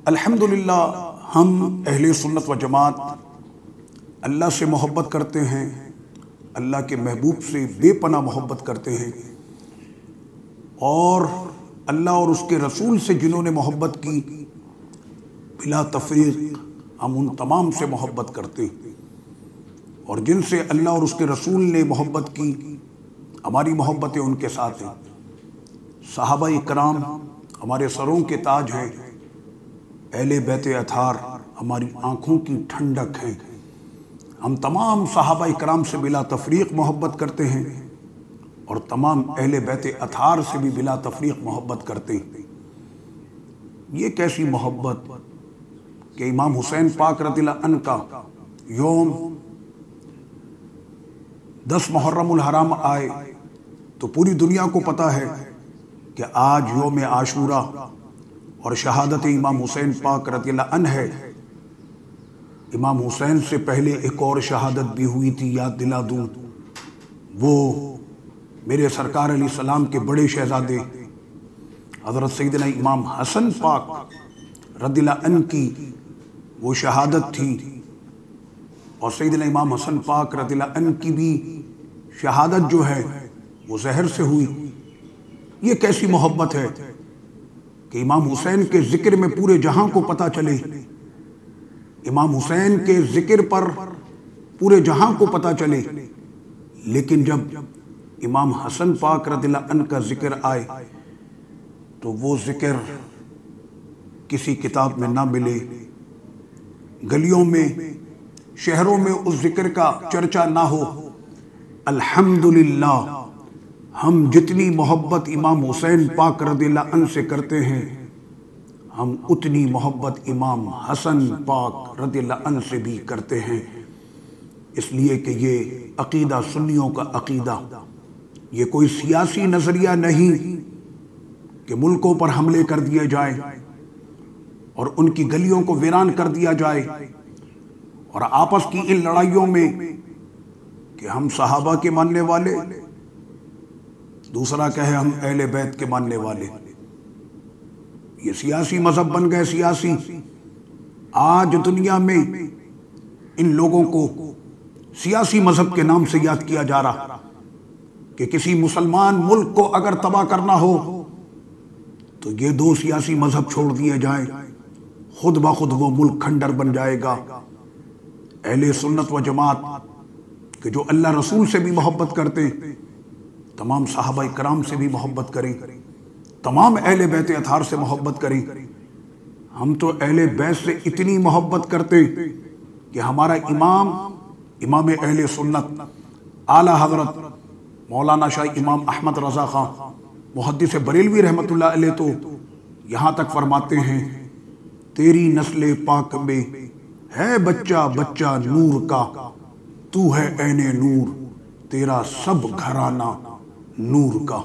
الحمدللہ ہم اہل سنت و جماعت اللہ سے محبت کرتے ہیں، اللہ کے محبوب سے بے پناہ محبت کرتے ہیں، اور اللہ اور اس کے رسول سے جنہوں نے محبت کی بلا تفریق ہم ان تمام سے محبت کرتے ہیں، اور جن سے اللہ اور اس کے رسول نے محبت کی ہماری محبتیں ان کے ساتھ ہیں۔ صحابہ اکرام ہمارے سروں کے تاج ہیں، اہل بیت اطہار ہماری آنکھوں کی ٹھنڈک ہیں۔ ہم تمام صحابہ اکرام سے بلا تفریق محبت کرتے ہیں اور تمام اہل بیت اطہار سے بھی بلا تفریق محبت کرتے ہیں۔ یہ کیسی محبت کہ امام حسین پاک رضی اللہ عنہ کا یوم 10 محرم الحرام آئے تو پوری دنیا کو پتہ ہے کہ آج یوم عاشورہ اور شہادت امام حسین پاک رضی اللہ عنہ ہے۔ امام حسین سے پہلے ایک اور شہادت بھی ہوئی تھی، یاد دلا دوں، وہ میرے سرکار علیہ السلام کے بڑے شہزادے حضرت سیدنا امام حسن پاک رضی اللہ عنہ کی وہ شہادت تھی، اور سیدنا امام حسن پاک رضی اللہ عنہ کی بھی شہادت جو ہے وہ زہر سے ہوئی۔ یہ کیسی محبت ہے کہ امام حسین کے ذکر میں پورے جہاں کو پتہ چلے، امام حسین کے ذکر پر پورے جہاں کو پتہ چلے، لیکن جب امام حسن پاک رضی اللہ عنہ کا ذکر آئے تو وہ ذکر کسی کتاب میں نہ ملے، گلیوں میں شہروں میں اس ذکر کا چرچا نہ ہو۔ الحمدللہ ہم جتنی محبت امام حسین پاک رضی اللہ عنہ سے کرتے ہیں، ہم اتنی محبت امام حسن پاک رضی اللہ عنہ سے بھی کرتے ہیں، اس لیے کہ یہ عقیدہ سنیوں کا عقیدہ، یہ کوئی سیاسی نظریہ نہیں کہ ملکوں پر حملے کر دیے جائیں اور ان کی گلیوں کو ویران کر دیا جائے، اور آپس کی ان لڑائیوں میں کہ ہم صحابہ کے ماننے والے، دوسرا کہے ہم اہل بیت کے ماننے والے۔ یہ سیاسی مذہب بن گئے، سیاسی۔ آج دنیا میں ان لوگوں کو سیاسی مذہب کے نام سے یاد کیا جا رہا کہ کسی مسلمان ملک کو اگر تباہ کرنا ہو تو یہ 2 سیاسی مذہب چھوڑ دیے جائیں، خود بخود وہ ملک کھنڈر بن جائے گا۔ اہل سنت و جماعت کہ جو اللہ رسول سے بھی محبت کرتے، تمام صحابہ اکرام سے بھی محبت کریں، تمام اہل بیت اطہار سے محبت کریں۔ ہم تو اہل بیت سے اتنی محبت کرتے کہ ہمارا امام اہل سنت اعلیٰ حضرت مولانا شاہ امام احمد رضا خان محدث بریلوی رحمۃ اللہ علیہ تو یہاں تک فرماتے ہیں، تیری نسل پاک میں ہے بچہ بچہ نور کا، تو ہے عین نور، تیرا سب گھرانہ نور کا۔